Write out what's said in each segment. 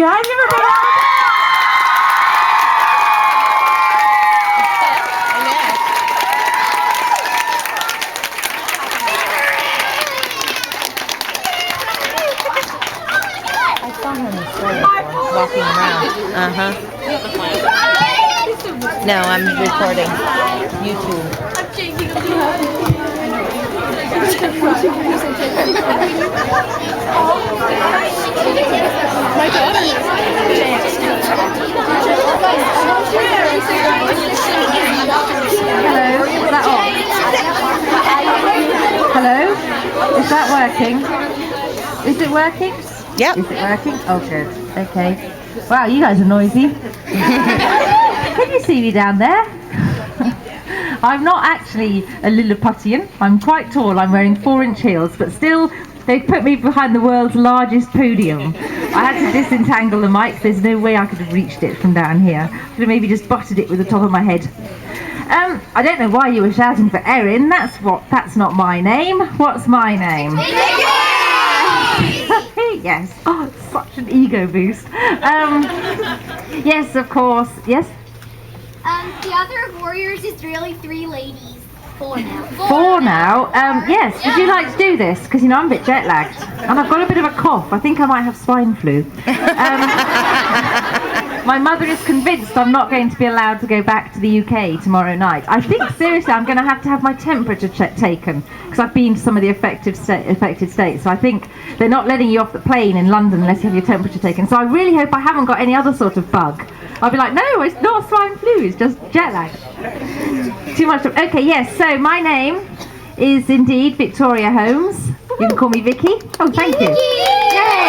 guys. Give her a big round. I saw her in the store before, walking around. No, I'm recording YouTube. My daughter. Hello, is that on? Hello? Is that working? Is it working? Yep. Is it working? Oh, good. Okay. Wow, you guys are noisy. Can you see me down there? I'm not actually a Lilliputian. I'm quite tall. I'm wearing 4-inch heels, but still, they've put me behind the world's largest podium. I had to disentangle the mic. There's no way I could have reached it from down here. I could have maybe just butted it with the top of my head. I don't know why you were shouting for Erin. That's not my name. What's my name? Yes. Oh, it's such an ego boost. Yes, of course. Yes? The other warriors is really 3 ladies. 4 now. 4 now? Yes. Would you like to do this? Because, I'm a bit jet lagged. And I've got a bit of a cough. I think I might have swine flu. My mother is convinced I'm not going to be allowed to go back to the UK tomorrow night. I think, seriously, I'm going to have my temperature taken, because I've been to some of the affected states. So I think they're not letting you off the plane in London unless you have your temperature taken. So I really hope I haven't got any other sort of bug. I'll be like, no, it's not swine flu, it's just jet lag. Too much. Okay, yes, so my name is indeed Victoria Holmes. You can call me Vicky. Oh, thank you. Yay!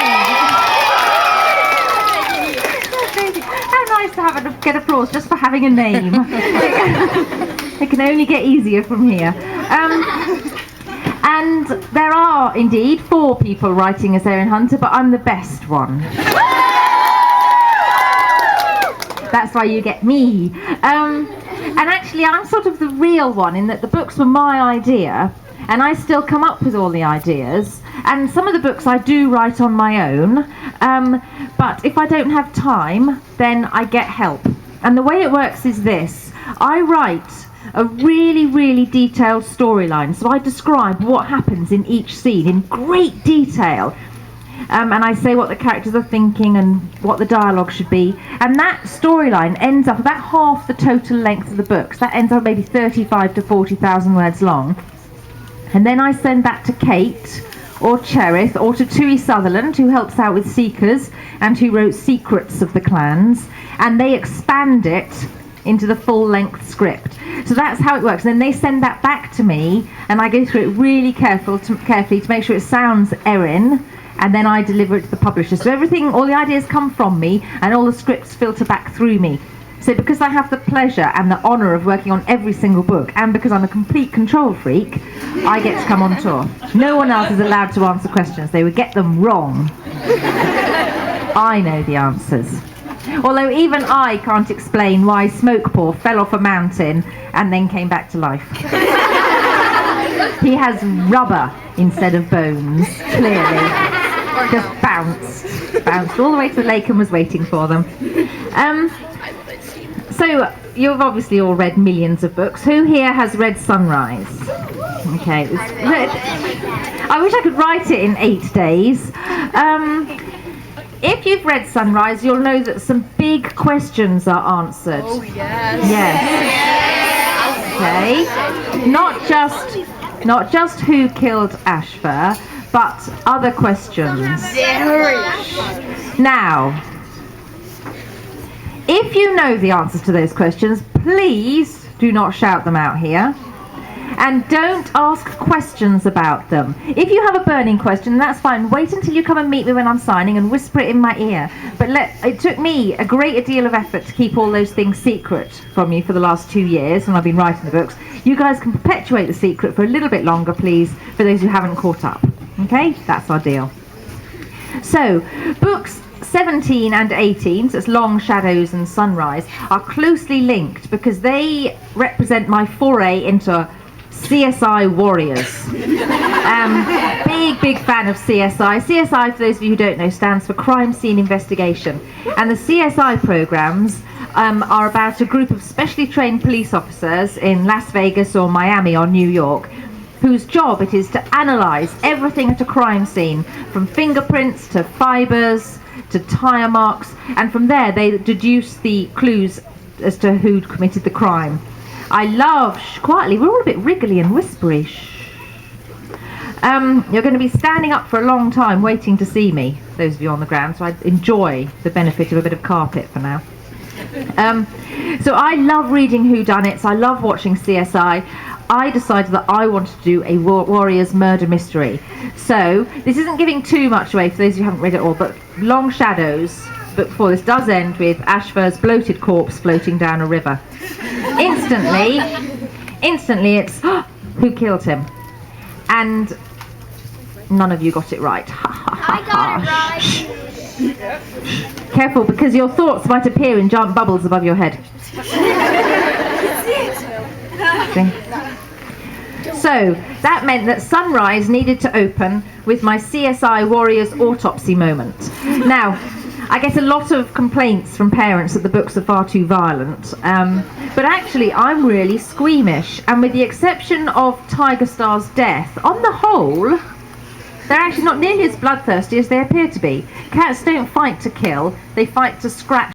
How nice to get applause just for having a name. It can only get easier from here. And there are indeed 4 people writing as Erin Hunter, but I'm the best one. That's why you get me. And actually, I'm sort of the real one in that the books were my idea, and I still come up with all the ideas. And some of the books I do write on my own, but if I don't have time, then I get help. And the way it works is this. I write a really, really detailed storyline. So I describe what happens in each scene in great detail. And I say what the characters are thinking and what the dialogue should be. And that storyline ends up about half the total length of the books. That ends up maybe 35 to 40,000 words long. And then I send that to Kate or Cherith or to Tui Sutherland, who helps out with Seekers and who wrote Secrets of the Clans. And they expand it into the full-length script. So that's how it works. And then they send that back to me, and I go through it really carefully to make sure it sounds Erin, and then I deliver it to the publisher. So everything, all the ideas come from me, and all the scripts filter back through me. So because I have the pleasure and the honour of working on every single book, and because I'm a complete control freak, I get to come on tour. No one else is allowed to answer questions. They would get them wrong. I know the answers. Although even I can't explain why Smokepaw fell off a mountain and then came back to life. He has rubber instead of bones, clearly. Just bounced all the way to the lake and was waiting for them. So you've obviously all read millions of books. Who here has read Sunrise? Okay. I wish I could write it in 8 days. If you've read Sunrise, you'll know that some big questions are answered. Oh, yes. Yes. Okay. Not just who killed Ashfur, but other questions. Now, if you know the answers to those questions, please do not shout them out here. And don't ask questions about them. If you have a burning question, that's fine. Wait until you come and meet me when I'm signing and whisper it in my ear. But it took me a great deal of effort to keep all those things secret from you for the last 2 years when I've been writing the books. You guys can perpetuate the secret for a little bit longer, please, for those who haven't caught up. Okay? That's our deal. So, books 17 and 18, so it's Long Shadows and Sunrise, are closely linked because they represent my foray into CSI Warriors. Big fan of CSI. CSI, for those of you who don't know, stands for Crime Scene Investigation. And the CSI programs are about a group of specially trained police officers in Las Vegas or Miami or New York, whose job it is to analyse everything at a crime scene, from fingerprints to fibres to tyre marks, and from there they deduce the clues as to who'd committed the crime. I love, quietly, we're all a bit wriggly and whispery. You're going to be standing up for a long time waiting to see me, those of you on the ground, so I enjoy the benefit of a bit of carpet for now. So I love reading whodunits, I love watching CSI. I decided that I wanted to do a Warriors murder mystery. So this isn't giving too much away for those who haven't read it all, but Long Shadows, book 4, this does end with Ashfur's bloated corpse floating down a river. Instantly it's who killed him? And none of you got it right. I got it right. Careful, because your thoughts might appear in giant bubbles above your head. So that meant that Sunrise needed to open with my CSI Warriors autopsy moment. Now, I get a lot of complaints from parents that the books are far too violent, but actually I'm really squeamish, and with the exception of Tiger Star's death, on the whole, they're actually not nearly as bloodthirsty as they appear to be. Cats don't fight to kill, they fight to scratch